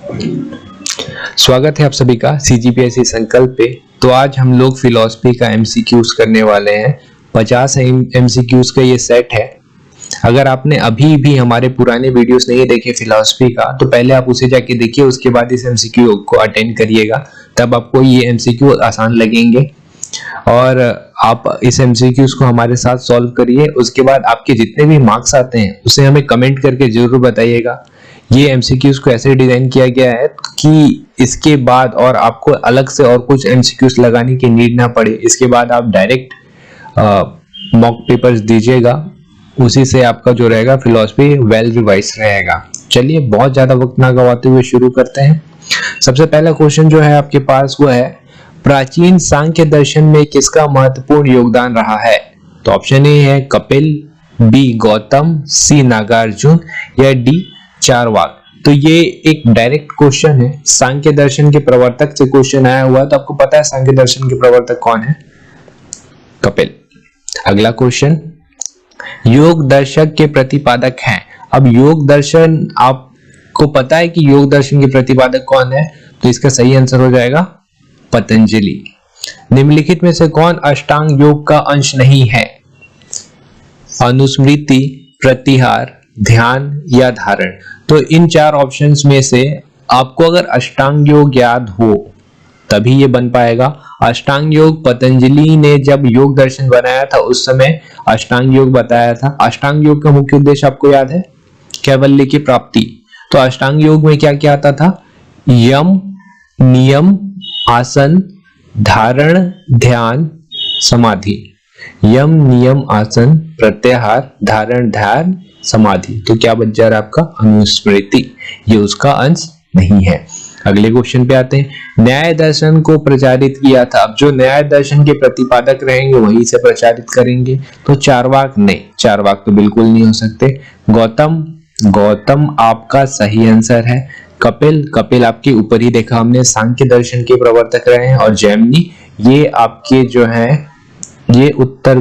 स्वागत है आप सभी का CGPSC संकल्प पे। तो आज हम लोग फिलॉसफी का MCQs करने वाले हैं। 50 MCQs का ये सेट है। अगर आपने अभी भी हमारे पुराने वीडियोस नहीं देखे फिलॉसफी का, तो पहले आप उसे जाके देखिए, उसके बाद इस MCQ को अटेंड करिएगा, तब आपको ये MCQ आसान लगेंगे। और आप इस MCQs को हमारे साथ सॉल्व करिए। उसके बाद आपके जितने भी मार्क्स आते हैं उसे हमें कमेंट करके जरूर बताइएगा। ये MCQs को ऐसे डिजाइन किया गया है कि इसके बाद और आपको अलग से और कुछ MCQs लगाने की नीड ना पड़े। इसके बाद आप डायरेक्ट मॉक पेपर्स दीजिएगा, उसी से आपका जो रहेगा फिलॉसफी वेल रिवाइज रहेगा। चलिए बहुत ज्यादा वक्त ना गवाते हुए शुरू करते हैं। सबसे पहला क्वेश्चन जो है आपके पास वो है, प्राचीन सांख्य दर्शन में किसका महत्वपूर्ण योगदान रहा है? तो ऑप्शन ए है कपिल, बी गौतम, सी नागार्जुन या डी चार्वाक। तो ये एक डायरेक्ट क्वेश्चन है, सांख्य दर्शन के प्रवर्तक से क्वेश्चन आया हुआ है। तो आपको पता है सांख्य दर्शन के प्रवर्तक कौन है? कपिल। अगला क्वेश्चन, योग दर्शक के प्रतिपादक हैं। अब योग दर्शन, आपको पता है कि योग दर्शन के प्रतिपादक कौन है? तो इसका सही आंसर हो जाएगा पतंजलि। निम्नलिखित में से कौन अष्टांग योग का अंश नहीं है? अनुस्मृति, प्रतिहार, ध्यान या धारण। तो इन चार ऑप्शंस में से आपको अगर अष्टांग योग याद हो तभी ये बन पाएगा। अष्टांग योग पतंजलि ने जब योग दर्शन बनाया था उस समय अष्टांग योग बताया था। अष्टांग योग का मुख्य उद्देश्य आपको याद है? कैवल्य की प्राप्ति। तो अष्टांग योग में क्या क्या आता था? यम, नियम, आसन, धारण, ध्यान, समाधि। यम, नियम, आसन, प्रत्याहार, धारण, ध्यान, समाधि। तो क्या बच जा रहा है आपका? अनुस्मृति। ये उसका अंश नहीं है। अगले क्वेश्चन पे आते हैं, न्याय दर्शन को प्रचारित किया था। अब जो न्याय दर्शन के प्रतिपादक रहेंगे वही से प्रचारित करेंगे। तो चार्वाक नहीं, चार्वाक तो बिल्कुल नहीं हो सकते। गौतम, गौतम आपका सही आंसर है। कपिल, कपिल आपके ऊपर ही देखा हमने, सांख्य दर्शन के प्रवर्तक रहे हैं। और जैमिनी, ये आपके जो है ये उत्तर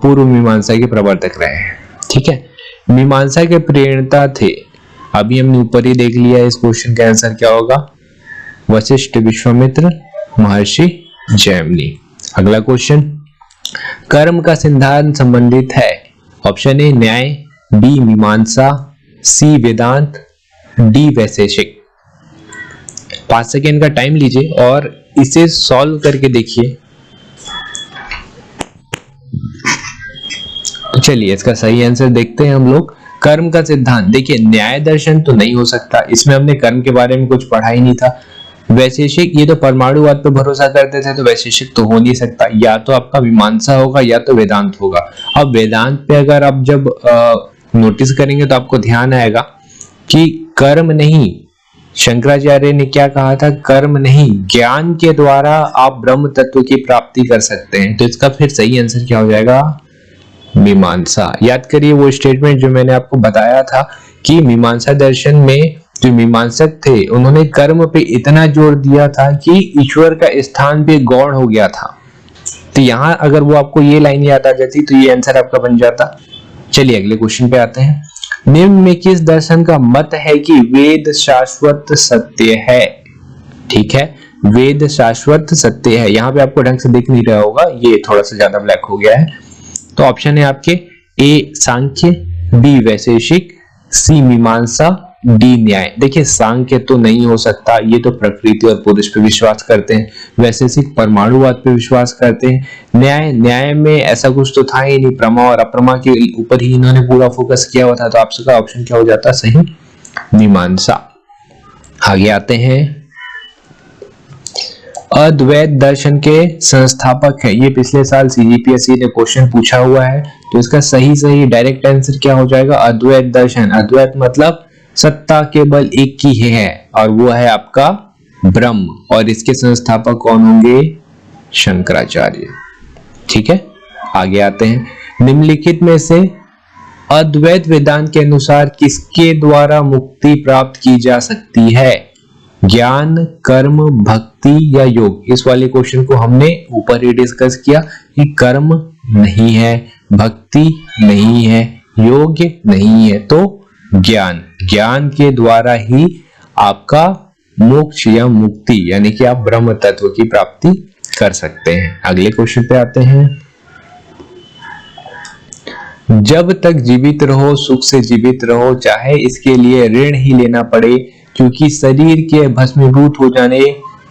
पूर्व मीमांसा के प्रवर्तक रहे हैं। ठीक है, मीमांसा के प्रेरणा थे। अभी हमने ऊपर ही देख लिया, इस क्वेश्चन का आंसर क्या होगा? वशिष्ठ, विश्वामित्र, महर्षि जैमिनी। अगला क्वेश्चन, कर्म का सिद्धांत संबंधित है। ऑप्शन ए न्याय, बी मीमांसा, सी वेदांत, डी वैशेषिक। 5 सेकेंड का टाइम लीजिए और इसे सॉल्व करके देखिए। चलिए इसका सही आंसर देखते हैं हम लोग। कर्म का सिद्धांत, देखिए न्याय दर्शन तो नहीं हो सकता, इसमें हमने कर्म के बारे में कुछ पढ़ा ही नहीं था। वैशेषिक, ये तो परमाणुवाद पे भरोसा करते थे, तो वैशेषिक तो हो नहीं सकता। या तो आपका मीमांसा होगा या तो वेदांत होगा। अब वेदांत पे अगर आप जब नोटिस करेंगे तो आपको ध्यान आएगा कि कर्म नहीं, शंकराचार्य ने क्या कहा था? कर्म नहीं, ज्ञान के द्वारा आप ब्रह्म तत्व की प्राप्ति कर सकते हैं। तो इसका फिर सही आंसर क्या हो जाएगा? मीमांसा। याद करिए वो स्टेटमेंट जो मैंने आपको बताया था कि मीमांसा दर्शन में जो मीमांसक थे उन्होंने कर्म पे इतना जोर दिया था कि ईश्वर का स्थान पे गौण हो गया था। तो यहां अगर वो आपको ये लाइन याद आ जाती तो ये आंसर आपका बन जाता। चलिए अगले क्वेश्चन पे आते हैं, निम्न में किस दर्शन का मत है कि वेद शाश्वत सत्य है? ठीक है, वेद शाश्वत सत्य है। यहाँ पे आपको ढंग से दिख नहीं रहा होगा, ये थोड़ा सा ज्यादा ब्लैक हो गया है। तो ऑप्शन है आपके ए सांख्य, बी वैशेषिक, सी मीमांसा, डी न्याय। देखिए सांख्य तो नहीं हो सकता, ये तो प्रकृति और पुरुष पे विश्वास करते हैं। वैशेषिक परमाणुवाद पे विश्वास करते हैं। न्याय, न्याय में ऐसा कुछ तो था ही नहीं, प्रमा और अप्रमा के ऊपर ही इन्होंने पूरा फोकस किया हुआ था। तो आपका ऑप्शन क्या हो जाता? सही, मीमांसा। आगे आते हैं, अद्वैत दर्शन के संस्थापक है। ये पिछले साल CGPSC ने क्वेश्चन पूछा हुआ है। तो इसका सही डायरेक्ट आंसर क्या हो जाएगा? अद्वैत दर्शन। अद्वैत मतलब सत्ता केवल एक ही है और वो है आपका ब्रह्म। और इसके संस्थापक कौन होंगे? शंकराचार्य। ठीक है, आगे आते हैं, निम्नलिखित में से अद्वैत वेदांत के अनुसार किसके द्वारा मुक्ति प्राप्त की जा सकती है? ज्ञान, कर्म, भक्ति या योग? इस वाले क्वेश्चन को हमने ऊपर ही डिस्कस किया कि कर्म नहीं है, भक्ति नहीं है, योग नहीं है, तो ज्ञान, ज्ञान के द्वारा ही आपका मोक्ष या मुक्ति, यानी कि आप ब्रह्म तत्व की प्राप्ति कर सकते हैं। अगले क्वेश्चन पे आते हैं। जब तक जीवित रहो सुख से जीवित रहो, चाहे इसके लिए ऋण ही लेना पड़े, क्योंकि शरीर के भस्मीभूत हो जाने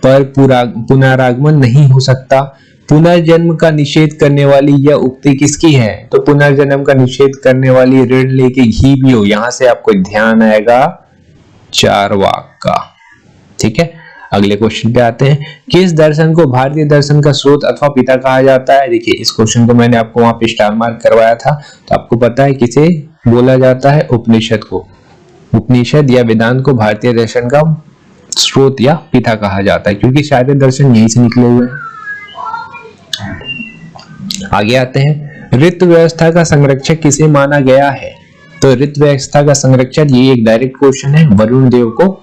पर पुनरागमन नहीं हो सकता। पुनर्जन्म का निषेध करने वाली यह उक्ति किसकी है? तो पुनर्जन्म का निषेध करने वाली ऋण लेके घी भी हो, यहां से आपको ध्यान आएगा चार्वाक का। ठीक है, अगले क्वेश्चन पे आते हैं। किस दर्शन को भारतीय दर्शन का स्रोत अथवा पिता कहा जाता है? देखिए इस क्वेश्चन को मैंने आपको वहां पे स्टार मार्क करवाया था, तो आपको पता है किसे बोला जाता है? उपनिषद को। उपनिषद या वेदांत को भारतीय दर्शन का स्रोत या पिता कहा जाता है, क्योंकि सारे दर्शन यहीं से निकले हुए हैं। आगे आते हैं। ऋतु व्यवस्था का संरक्षक किसे माना गया है? तो ऋतु व्यवस्था का संरक्षक, ये एक डायरेक्ट क्वेश्चन है, वरुण देव को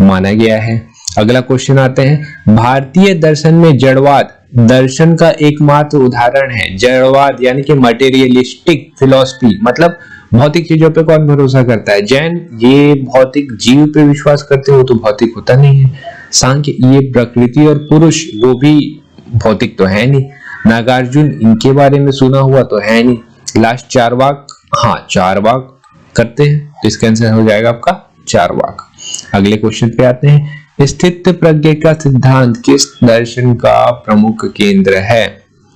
माना गया है। अगला क्वेश्चन आते हैं। भारतीय दर्शन में जड़वाद दर्शन का एकमात्र उदाहरण है। जड़वाद यानी कि मटेरियलिस्टिक फिलॉसफी, मतलब भौतिक चीजों पे कौन भरोसा करता है? जैन ये भौतिक जीव पे विश्वास करते हो, तो भौतिक होता नहीं है। सांख्य ये प्रकृति और पुरुष, वो भी भौतिक तो है नहीं। नागार्जुन इनके बारे में सुना हुआ तो है नहीं। लास्ट चार्वाक, हाँ चार्वाक करते हैं, तो इसका आंसर हो जाएगा आपका चार्वाक। अगले क्वेश्चन पे आते हैं। स्थित प्रज्ञ का सिद्धांत किस दर्शन का प्रमुख केंद्र है?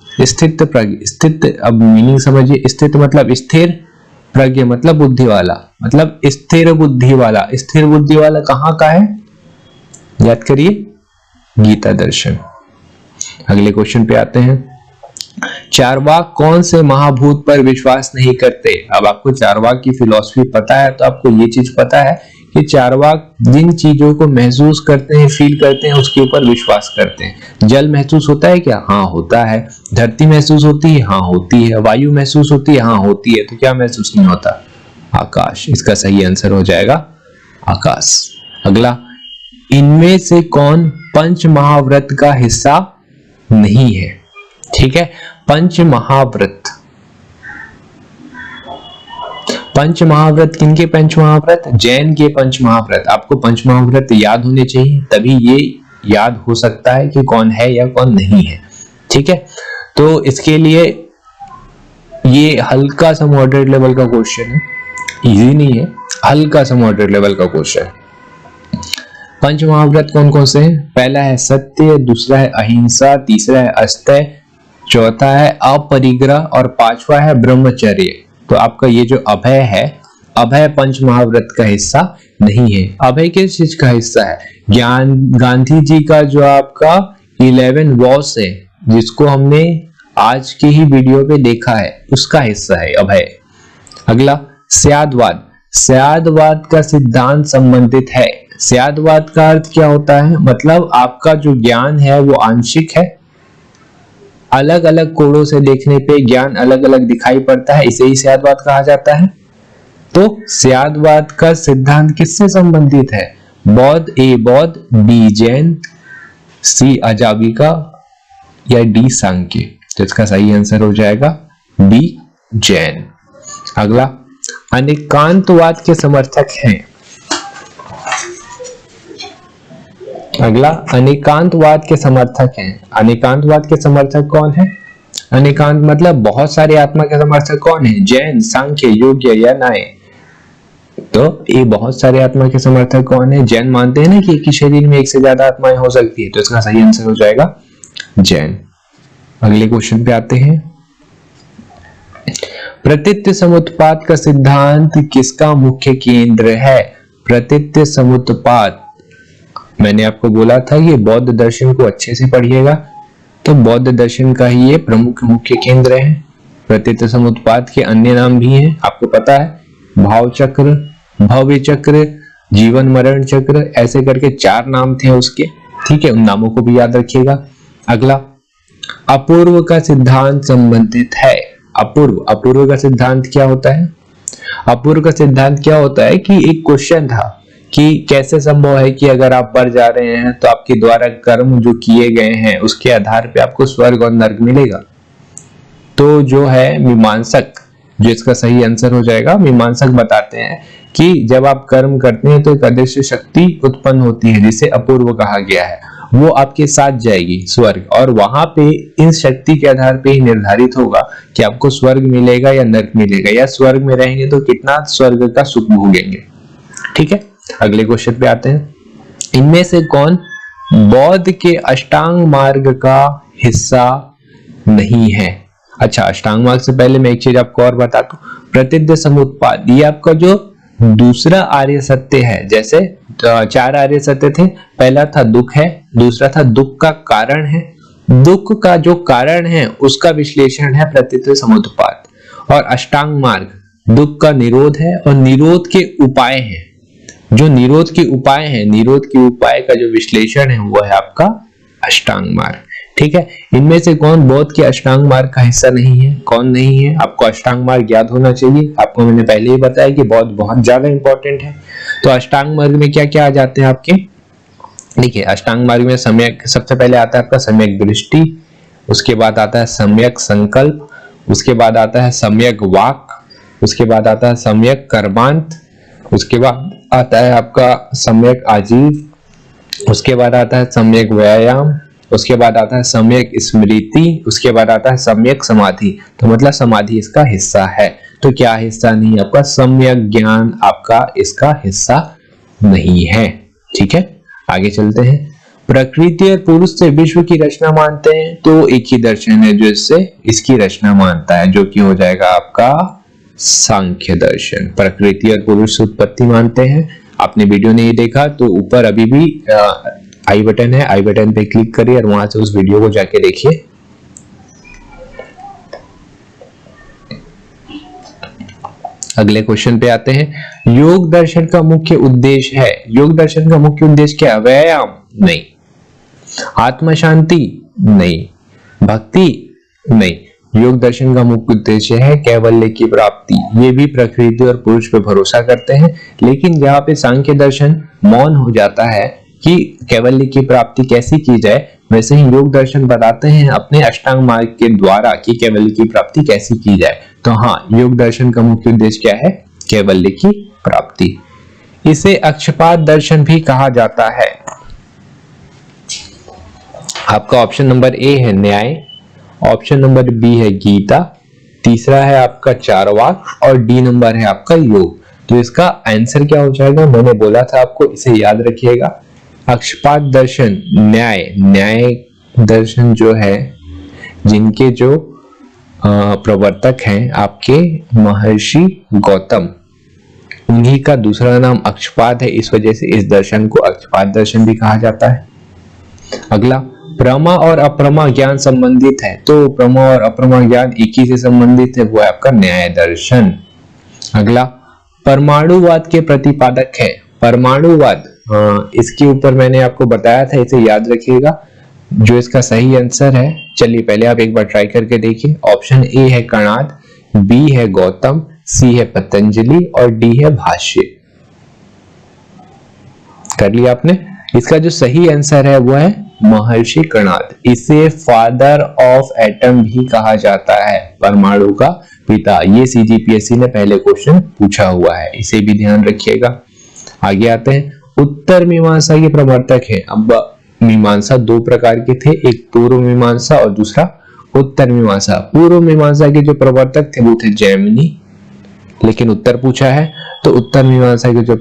स्थित प्रज्ञ, स्थित, अब मीनिंग समझिए। स्थित मतलब स्थिर, प्रज्ञ मतलब बुद्धि वाला, मतलब स्थिर बुद्धि वाला। स्थिर बुद्धि वाला कहाँ का है? याद करिए, गीता दर्शन। अगले क्वेश्चन पे आते हैं। चार्वाक कौन से महाभूत पर विश्वास नहीं करते? अब आपको चार्वाक की फिलॉसफी पता है, तो आपको ये चीज पता है कि चार्वाक जिन चीजों को महसूस करते हैं, फील करते हैं, उसके ऊपर विश्वास करते हैं। जल महसूस होता है क्या? हाँ होता है। धरती महसूस होती है? हाँ होती है। वायु महसूस होती है? हाँ होती है। तो क्या महसूस नहीं होता? आकाश। इसका सही आंसर हो जाएगा आकाश। अगला, इनमें से कौन पंच महाव्रत का हिस्सा नहीं है? ठीक है, पंच महाव्रत, पंच महाव्रत किनके पंच महाव्रत? जैन के पंच महाव्रत। आपको पंच महाव्रत याद होने चाहिए, तभी ये याद हो सकता है कि कौन है या कौन नहीं है। ठीक है, तो इसके लिए ये हल्का सा मॉडरेट लेवल का क्वेश्चन है, इजी नहीं है, हल्का सा मॉडरेट लेवल का क्वेश्चन। पंच महाव्रत कौन कौन से हैं? पहला है सत्य, दूसरा है अहिंसा, तीसरा है अस्तेय, चौथा है अपरिग्रह और पांचवा है ब्रह्मचर्य। तो आपका ये जो अभय है, अभय पंच महाव्रत का हिस्सा नहीं है। अभय किस चीज का हिस्सा है? ज्ञान, गांधी जी का जो आपका 11 वॉस है, जिसको हमने आज के ही वीडियो पे देखा है, उसका हिस्सा है अभय। अगला, स्यादवाद। स्यादवाद का सिद्धांत संबंधित है। स्यादवाद का अर्थ क्या होता है? मतलब आपका जो ज्ञान है वो आंशिक है, अलग अलग कोणों से देखने पे ज्ञान अलग अलग दिखाई पड़ता है, इसे ही स्यादवाद कहा जाता है। तो स्यादवाद का सिद्धांत किससे संबंधित है? बौद्ध, ए बौद्ध, बी जैन, सी अजाविका या डी सांख्य। तो इसका सही आंसर हो जाएगा डी जैन। अगला, अनेकांतवाद के समर्थक हैं। अगला, अनेकांतवाद के समर्थक हैं। अनेकांतवाद के समर्थक कौन है? अनेकांत मतलब बहुत सारे आत्मा के समर्थक कौन है? जैन, सांख्य, योग्य या न्याय। तो ये बहुत सारे आत्मा के समर्थक कौन है? जैन मानते हैं ना कि एक ही शरीर में एक से ज्यादा आत्माएं हो सकती है, तो इसका सही आंसर हो जाएगा जैन। अगले क्वेश्चन पे आते हैं। प्रतीत्य समुत्पाद का सिद्धांत किसका मुख्य केंद्र है? प्रतीत्य समुत्पाद, मैंने आपको बोला था ये बौद्ध दर्शन को अच्छे से पढ़िएगा, तो बौद्ध दर्शन का ही ये प्रमुख मुख्य केंद्र है। प्रतीत्य समुत्पाद के अन्य नाम भी हैं, आपको पता है, भाव चक्र, भव्य चक्र, जीवन मरण चक्र, ऐसे करके 4 नाम थे उसके। ठीक है, उन नामों को भी याद रखिएगा। अगला, अपूर्व का सिद्धांत संबंधित है। अपूर्व, अपूर्व का सिद्धांत क्या होता है? अपूर्व का सिद्धांत क्या होता है कि एक क्वेश्चन था कि कैसे संभव है कि अगर आप मर जा रहे हैं तो आपके द्वारा कर्म जो किए गए हैं उसके आधार पे आपको स्वर्ग और नरक मिलेगा। तो जो है मीमांसक, जो इसका सही आंसर हो जाएगा, मीमांसक बताते हैं कि जब आप कर्म करते हैं तो एक अदृश्य शक्ति उत्पन्न होती है जिसे अपूर्व कहा गया है, वो आपके साथ जाएगी स्वर्ग, और वहां पे इस शक्ति के आधार पे ही निर्धारित होगा कि आपको स्वर्ग मिलेगा या नरक मिलेगा, या स्वर्ग में रहेंगे तो कितना स्वर्ग का सुख भोगेंगे। ठीक है, अगले क्वेश्चन पे आते हैं। इनमें से कौन बौद्ध के अष्टांग मार्ग का हिस्सा नहीं है? अच्छा, अष्टांग मार्ग से पहले मैं एक चीज आपको और बता दूं, प्रतिद्वंद समुत्पाद ये आपका जो दूसरा आर्य सत्य है। जैसे 4 आर्य सत्य थे, पहला था दुख है, दूसरा था दुख का कारण है, दुख का जो कारण है उसका विश्लेषण है प्रतिद्वंद समुत्पाद, और अष्टांग मार्ग दुख का निरोध है और निरोध के उपाय हैं। जो निरोध के उपाय हैं, निरोध के उपाय का जो विश्लेषण है वो है आपका अष्टांग मार्ग। ठीक है, इनमें से कौन बौद्ध के अष्टांग मार्ग का हिस्सा नहीं है? कौन नहीं है? आपको अष्टांग मार्ग याद होना चाहिए। आपको मैंने पहले ही बताया कि बौद्ध बहुत ज्यादा इंपॉर्टेंट है। तो अष्टांग मार्ग में क्या क्या आ जाते हैं आपके? देखिए, अष्टांग मार्ग में सम्यक सबसे पहले आता है आपका सम्यक दृष्टि, उसके बाद आता है सम्यक संकल्प, उसके बाद आता है सम्यक वाक, उसके बाद आता है सम्यक कर्मांत, उसके बाद आता है आपका सम्यक आजीव, उसके बाद आता है सम्यक व्यायाम, उसके बाद आता है सम्यक स्मृति, उसके बाद आता है सम्यक समाधि। तो मतलब समाधि इसका हिस्सा है। तो क्या हिस्सा नहीं? आपका सम्यक ज्ञान आपका इसका हिस्सा नहीं है। ठीक है, आगे चलते हैं। प्रकृति और पुरुष से विश्व की रचना मानते हैं तो एक ही दर्शन है जो इससे इसकी रचना मानता है, जो कि हो जाएगा आपका सांख्य दर्शन। प्रकृति और पुरुष से उत्पत्ति मानते हैं। आपने वीडियो नहीं देखा तो ऊपर अभी भी आई बटन है, आई बटन पे क्लिक करिए और वहां से उस वीडियो को जाके देखिए। अगले क्वेश्चन पे आते हैं। योग दर्शन का मुख्य उद्देश्य है, योग दर्शन का मुख्य उद्देश्य क्या है? व्यायाम? नहीं। आत्म शांति? नहीं। भक्ति? नहीं। योग दर्शन का मुख्य उद्देश्य है कैवल्य की प्राप्ति। ये भी प्रकृति और पुरुष पे भरोसा करते हैं, लेकिन जहां पे सांख्य दर्शन मौन हो जाता है कि कैवल्य की प्राप्ति कैसी की जाए, वैसे ही योग दर्शन बताते हैं अपने अष्टांग मार्ग के द्वारा कि कैवल्य की प्राप्ति कैसी की जाए। तो हाँ, योग दर्शन का मुख्य उद्देश्य क्या है? कैवल्य की प्राप्ति। इसे अक्षपाद दर्शन भी कहा जाता है। आपका ऑप्शन नंबर ए है न्याय, ऑप्शन नंबर बी है गीता, तीसरा है आपका चारवाक और डी नंबर है आपका योग। तो इसका आंसर क्या हो जाएगा? मैंने बोला था आपको, इसे याद रखिएगा। अक्षपाद दर्शन न्याय, न्याय दर्शन जो है जिनके जो प्रवर्तक हैं आपके महर्षि गौतम, उन्हीं का दूसरा नाम अक्षपाद है, इस वजह से इस दर्शन को अक्षपाद दर्शन भी कहा जाता है। अगला, प्रमा और अप्रमा ज्ञान संबंधित है, तो प्रमा और अप्रमा ज्ञान एक ही से संबंधित है, वो है आपका न्याय दर्शन। अगला, परमाणुवाद के प्रतिपादक है। परमाणुवाद, इसके ऊपर मैंने आपको बताया था, इसे याद रखिएगा। जो इसका सही आंसर है, चलिए पहले आप एक बार ट्राई करके देखिए। ऑप्शन ए है कणाद, बी है गौतम, सी है पतंजलि और डी है भाष्य। कर लिया आपने? इसका जो सही आंसर है वो है महर्षि कणाद। इसे फादर ऑफ एटम भी कहा जाता है, परमाणु का पिता। ये सीजीपीएससी ने पहले क्वेश्चन पूछा हुआ है, इसे भी ध्यान रखिएगा। आगे आते हैं। उत्तर मीमांसा के प्रवर्तक है। अब मीमांसा दो प्रकार के थे, एक पूर्व मीमांसा और दूसरा उत्तर मीमांसा। पूर्व मीमांसा के जो प्रवर्तक थे वो थे जैमिनी, लेकिन उत्तर पूछा है तो उत्तर मीमांसा के जो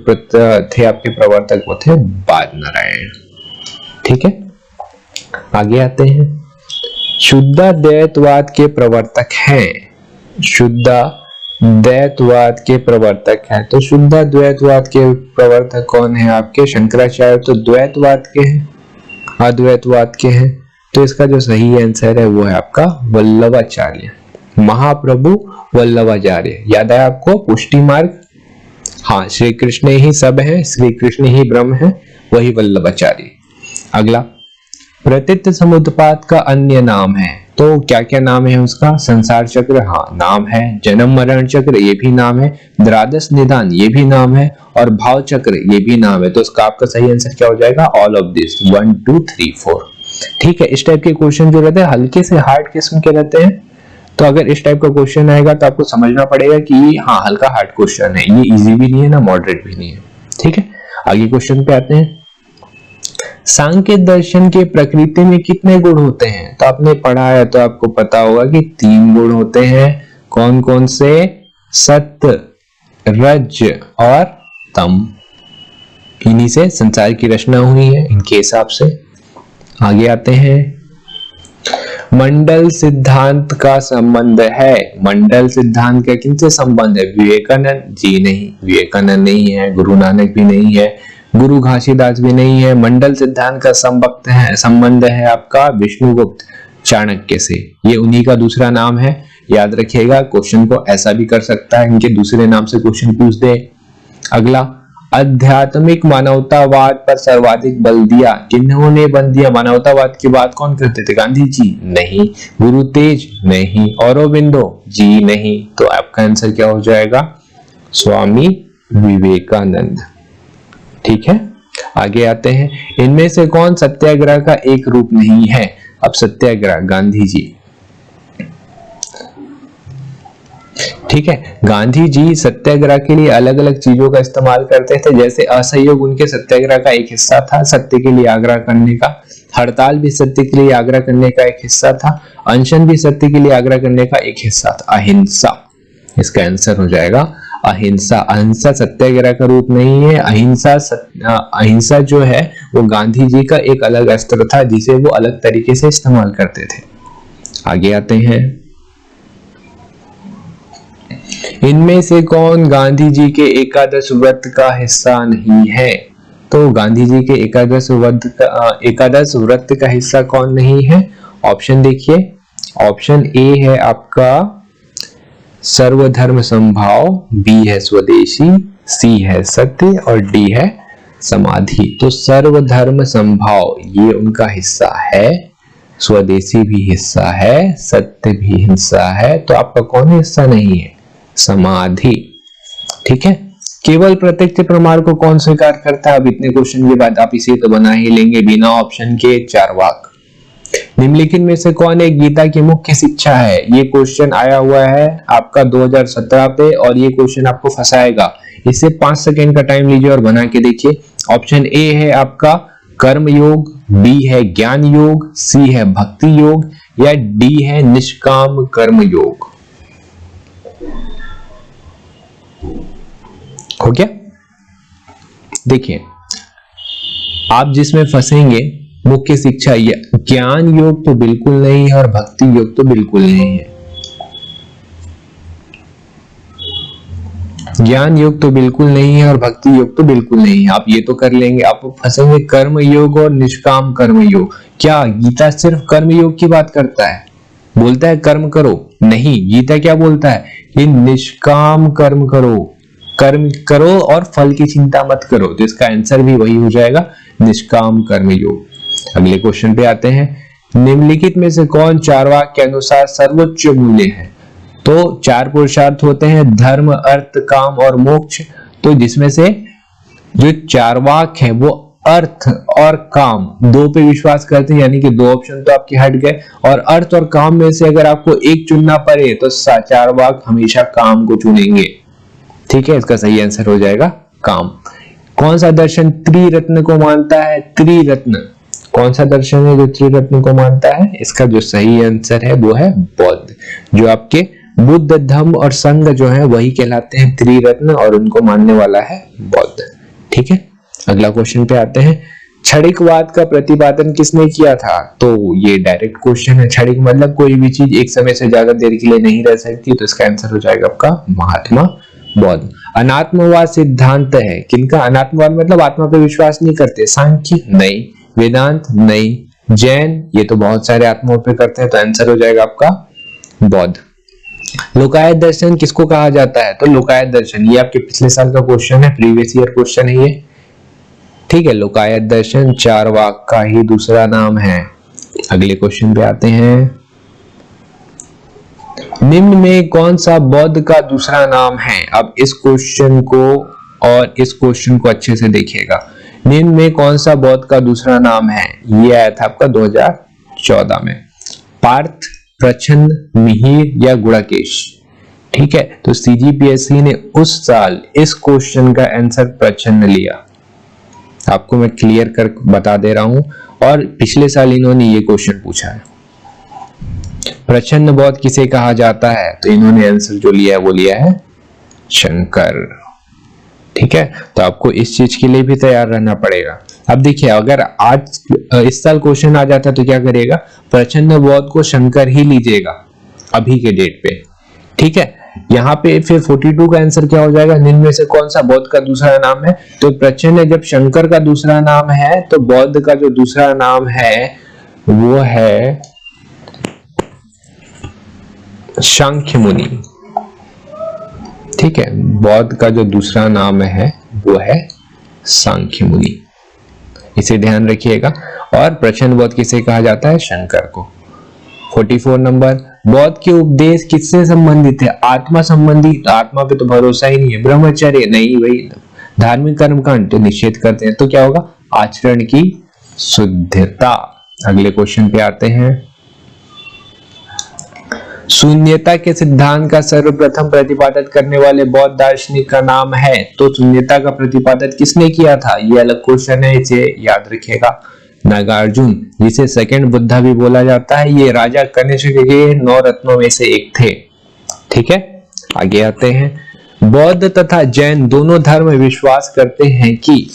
थे आपके प्रवर्तक वो थे बादनारायण। ठीक है, आगे आते हैं। शुद्धाद्वैतवाद के प्रवर्तक हैं, शुद्धाद्वैतवाद के प्रवर्तक हैं। तो शुद्धाद्वैतवाद के प्रवर्तक कौन है आपके? शंकराचार्य तो द्वैतवाद के हैं, अद्वैतवाद के हैं। तो इसका जो सही आंसर है वो है आपका वल्लभाचार्य, महाप्रभु वल्लभाचार्य। याद है आपको पुष्टि मार्ग? हाँ, श्री कृष्ण ही सब है, श्री कृष्ण ही ब्रह्म है, वही वल्लभाचार्य। अगला, प्रतित्व समुत्पाद का अन्य नाम है, तो क्या क्या नाम है उसका? संसार चक्र, हाँ नाम है। जन्म मरण चक्र, ये भी नाम है। द्वादश निदान, ये भी नाम है। और भाव चक्र, ये भी नाम है। तो इसका आपका सही आंसर क्या हो जाएगा? All of this, 1 2 3 4। ठीक है, इस टाइप के क्वेश्चन जो रहते हैं हल्के से हार्ड किस्म के रहते हैं, तो अगर इस टाइप का क्वेश्चन आएगा तो आपको समझना पड़ेगा कि हाँ हल्का हार्ड क्वेश्चन है, ये इजी भी नहीं है ना मॉडरेट भी नहीं है। ठीक है, आगे क्वेश्चन पे आते हैं। सांख्य दर्शन के प्रकृति में कितने गुण होते हैं? तो आपने पढ़ा है तो आपको पता होगा कि 3 गुण होते हैं। कौन कौन से? सत्य, रज और तम। इन्हीं से संसार की रचना हुई है इनके हिसाब से। आगे आते हैं। मंडल सिद्धांत का संबंध है। मंडल सिद्धांत का किनसे संबंध है? विवेकानंद जी नहीं, विवेकानंद नहीं है, गुरु नानक भी नहीं है, गुरु घासीदास भी नहीं है। मंडल सिद्धांत का संबंध है आपका विष्णुगुप्त चाणक्य से। ये उन्हीं का दूसरा नाम है, याद रखिएगा। क्वेश्चन को ऐसा भी कर सकता है, इनके दूसरे नाम से क्वेश्चन पूछ दे। अगला, आध्यात्मिक मानवतावाद पर सर्वाधिक बल दिया। किन्होंने बल दिया? मानवतावाद की बात कौन करते थे? गांधी जी नहीं, गुरु तेज नहीं, औरोबिंदो जी नहीं। तो आपका आंसर क्या हो जाएगा? स्वामी विवेकानंद। ठीक है, आगे आते हैं। इनमें से कौन सत्याग्रह का एक रूप नहीं है? अब सत्याग्रह गांधी जी। ठीक है, गांधी जी सत्याग्रह के लिए अलग अलग चीजों का इस्तेमाल करते थे। जैसे असहयोग उनके सत्याग्रह का एक हिस्सा था, सत्य के लिए आग्रह करने का। हड़ताल भी सत्य के लिए आग्रह करने का एक हिस्सा था। अनशन भी सत्य के लिए आग्रह करने का एक हिस्सा था। अहिंसा इसका आंसर हो जाएगा। अहिंसा, अहिंसा सत्याग्रह का रूप नहीं है। अहिंसा जो है वो गांधी जी का एक अलग अस्त्र था जिसे वो अलग तरीके से इस्तेमाल करते थे। आगे आते हैं। इनमें से कौन गांधी जी के एकादश व्रत का हिस्सा नहीं है? तो गांधी जी के एकादश व्रत का हिस्सा कौन नहीं है? ऑप्शन देखिए। ऑप्शन ए है आपका सर्वधर्म समभाव, बी है स्वदेशी, सी है सत्य और डी है समाधि। तो सर्वधर्म समभाव ये उनका हिस्सा है, स्वदेशी भी हिस्सा है, सत्य भी हिस्सा है। तो आपका कौन हिस्सा नहीं है? समाधि। ठीक है, केवल प्रत्यक्ष प्रमाण को कौन स्वीकार करता है? अब इतने क्वेश्चन के बाद आप इसे तो बना ही लेंगे बिना ऑप्शन के। चार्वाक। निम्नलिखित में से कौन एक गीता की मुख्य शिक्षा है? ये क्वेश्चन आया हुआ है आपका 2017 पे और ये क्वेश्चन आपको फंसाएगा। इससे 5 सेकंड का टाइम लीजिए और बना के देखिए। ऑप्शन ए है आपका कर्म योग, बी है ज्ञान योग, सी है भक्ति योग या डी है निष्काम कर्म योग। हो गया? देखिए, आप जिसमें फंसेंगे मुख्य शिक्षा, ज्ञान योग तो बिल्कुल नहीं है और भक्ति योग तो बिल्कुल नहीं है। ज्ञान योग तो बिल्कुल नहीं है और भक्ति योग तो बिल्कुल नहीं है। आप ये तो कर लेंगे। आप फंसेंगे कर्म योग और निष्काम कर्म योग। क्या गीता सिर्फ कर्म योग की बात करता है? बोलता है कर्म करो? नहीं, गीता क्या बोलता है कि निष्काम कर्म करो, कर्म करो और फल की चिंता मत करो। तो इसका आंसर भी वही हो जाएगा, निष्काम कर्म योग। अगले क्वेश्चन पे आते हैं। निम्नलिखित में से कौन चार्वाक के अनुसार सर्वोच्च मूल्य है? तो 4 पुरुषार्थ होते हैं, धर्म, अर्थ, काम और मोक्ष। तो जिसमें से जो चार्वाक है वो अर्थ और काम 2 पे विश्वास करते हैं, यानी कि 2 ऑप्शन तो आपके हट गए। और अर्थ और काम में से अगर आपको एक चुनना पड़े तो चार्वाक हमेशा काम को चुनेंगे। ठीक है, इसका सही आंसर हो जाएगा काम। कौन सा दर्शन त्रिरत्न को मानता है? त्रिरत्न कौन सा दर्शन है जो त्रिरत्न को मानता है? इसका जो सही आंसर है वो है बौद्ध। जो आपके बुद्ध, धम्म और संघ जो है वही कहलाते हैं त्रिरत्न और उनको मानने वाला है बौद्ध। ठीक है, अगला क्वेश्चन पे आते हैं। क्षणिकवाद का प्रतिपादन किसने किया था? तो ये डायरेक्ट क्वेश्चन है। क्षणिक मतलब कोई भी चीज एक समय से ज्यादा देर के लिए नहीं रह सकती। तो इसका आंसर हो जाएगा आपका महात्मा बौद्ध। अनात्मवाद सिद्धांत है किनका? अनात्मवाद मतलब आत्मा पे विश्वास नहीं करते। सांख्य नहीं, वेदांत नहीं, जैन ये तो बहुत सारे आत्माओं पे करते हैं। तो आंसर हो जाएगा आपका बौद्ध। लोकायत दर्शन किसको कहा जाता है? तो लोकायत दर्शन ये आपके पिछले साल का क्वेश्चन है, प्रीवियस ईयर क्वेश्चन है ये। ठीक है, लोकायत दर्शन चार्वाक का ही दूसरा नाम है। अगले क्वेश्चन पे आते हैं। निम्न में कौन सा बौद्ध का दूसरा नाम है? अब इस क्वेश्चन को और इस क्वेश्चन को अच्छे से देखिएगा। निम्न में कौन सा बौद्ध का दूसरा नाम है? ये आया था आपका 2014 में। पार्थ प्रच्छन्न, मिहिर या गुणाकेश। ठीक है, तो सीजीपीएससी ने उस साल इस क्वेश्चन का आंसर प्रच्छन्न लिया। आपको मैं क्लियर कर बता दे रहा हूं, और पिछले साल इन्होंने ये क्वेश्चन पूछा है। प्रच्छन्न बौद्ध किसे कहा जाता है, तो इन्होंने आंसर जो लिया है वो लिया है शंकर। ठीक है, तो आपको इस चीज के लिए भी तैयार रहना पड़ेगा। अब देखिए, अगर आज इस साल क्वेश्चन आ जाता तो क्या करिएगा, प्रच्छन्न बौद्ध को शंकर ही लीजिएगा अभी के डेट पे। ठीक है, यहाँ पे फिर 42 का आंसर क्या हो जाएगा, निम्न में से कौन सा बौद्ध का दूसरा नाम है, तो प्रच्छन्न जब शंकर का दूसरा नाम है तो बौद्ध का जो दूसरा नाम है वो है सांख्य मुनि। ठीक है, बौद्ध का जो दूसरा नाम है वो है सांख्य मुनि, इसे ध्यान रखिएगा। और प्रच्छन्न बौद्ध किसे कहा जाता है, शंकर को। 44 नंबर, बौद्ध के उपदेश किससे संबंधित है, आत्मा संबंधी। आत्मा पे तो भरोसा ही नहीं है। ब्रह्मचर्य नहीं, वही धार्मिक कर्मकांड निषेध करते हैं, तो क्या होगा, आचरण की शुद्धता। अगले क्वेश्चन पे आते हैं। शून्यता के सिद्धांत का सर्वप्रथम प्रतिपादित करने वाले बौद्ध दार्शनिक का नाम है, तो शून्यता का प्रतिपादित किसने किया था, ये अलग क्वेश्चन है, इसे याद रखिएगा। नागार्जुन, जिसे सेकंड बुद्धा भी बोला जाता है, ये राजा कनिष्क के 9 रत्नों में से एक थे। ठीक है, आगे आते हैं। बौद्ध तथा जैन दोनों धर्म विश्वास करते हैं कि,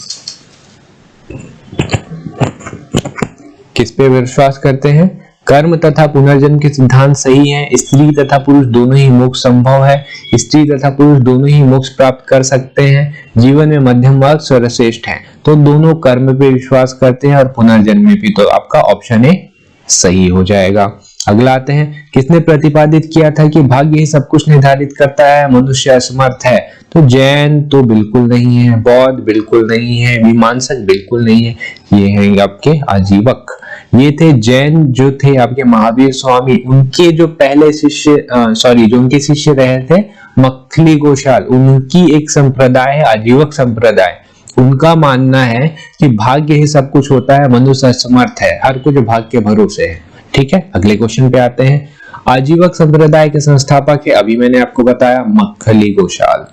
किस पे विश्वास करते हैं, कर्म तथा पुनर्जन्म के सिद्धांत सही हैं, स्त्री तथा पुरुष दोनों ही मोक्ष संभव है, स्त्री तथा पुरुष दोनों ही मोक्ष प्राप्त कर सकते हैं, जीवन में मध्यम मार्ग सर्वश्रेष्ठ है। तो दोनों कर्म पे विश्वास करते हैं और पुनर्जन्म में भी, तो आपका ऑप्शन ए सही हो जाएगा। अगला आते हैं, किसने प्रतिपादित किया था कि भाग्य ही सब कुछ निर्धारित करता है, मनुष्य असमर्थ है, तो जैन तो बिल्कुल नहीं है, बौद्ध बिल्कुल नहीं है, मीमांसक बिल्कुल नहीं है, ये हैं आपके आजीवक। ये थे जैन, जो थे आपके महावीर स्वामी, उनके जो पहले शिष्य जो उनके शिष्य रहे थे मक्खली गोशाल, उनकी एक संप्रदाय है आजीवक संप्रदाय। उनका मानना है कि भाग्य ही सब कुछ होता है, मनुष्य असमर्थ है, हर कुछ भाग्य के भरोसे है। ठीक है, अगले क्वेश्चन पे आते हैं। आजीवक संप्रदाय के संस्थापक है, अभी मैंने आपको बताया, मक्खली गोशाल।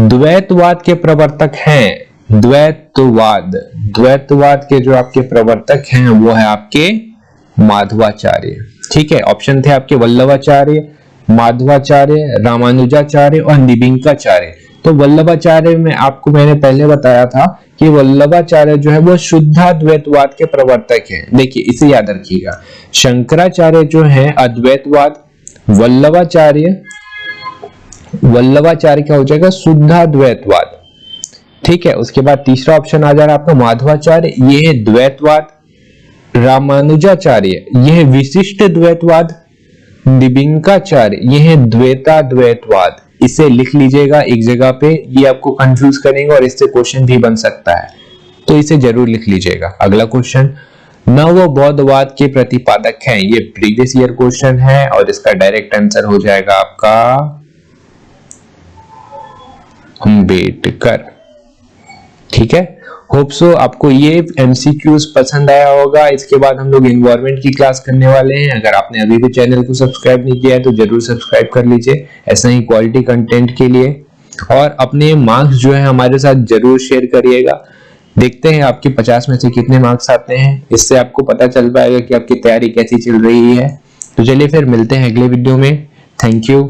द्वैतवाद के प्रवर्तक हैं, द्वैतवाद के जो आपके प्रवर्तक हैं वो है आपके माधवाचार्य। ठीक है, ऑप्शन थे आपके वल्लभाचार्य, माधवाचार्य, रामानुजाचार्य और निबिंकाचार्य। तो वल्लभाचार्य में आपको मैंने पहले बताया था कि वल्लभाचार्य जो है वो शुद्धाद्वैतवाद के प्रवर्तक हैं। देखिए, इसे याद रखिएगा। शंकराचार्य जो है अद्वैतवाद, वल्लभाचार्य क्या हो जाएगा, शुद्धाद्वैतवाद। ठीक है, उसके बाद तीसरा ऑप्शन आ जा रहा है आपका माधवाचार्य, ये है द्वैतवाद। रामानुजाचार्य ये है विशिष्ट द्वैतवाद। निबिंकाचार्य ये है द्वैताद्वैतवाद। इसे लिख लीजिएगा एक जगह पे, ये आपको कंफ्यूज करेंगे और इससे क्वेश्चन भी बन सकता है, तो इसे जरूर लिख लीजिएगा। अगला क्वेश्चन, नव बौद्धवाद के प्रतिपादक हैं, ये प्रीवियस ईयर क्वेश्चन है और इसका डायरेक्ट आंसर हो जाएगा आपका अम्बेडकर। ठीक है, होप सो आपको ये एमसीक्यूज पसंद आया होगा। इसके बाद हम लोग एनवायरनमेंट की क्लास करने वाले हैं। अगर आपने अभी भी चैनल को सब्सक्राइब नहीं किया है तो जरूर सब्सक्राइब कर लीजिए, ऐसा ही क्वालिटी कंटेंट के लिए। और अपने मार्क्स जो है हमारे साथ जरूर शेयर करिएगा। देखते हैं आपके 50 में से कितने मार्क्स आते हैं, इससे आपको पता चल पाएगा कि आपकी तैयारी कैसी चल रही है। तो चलिए फिर मिलते हैं अगले वीडियो में। Thank you.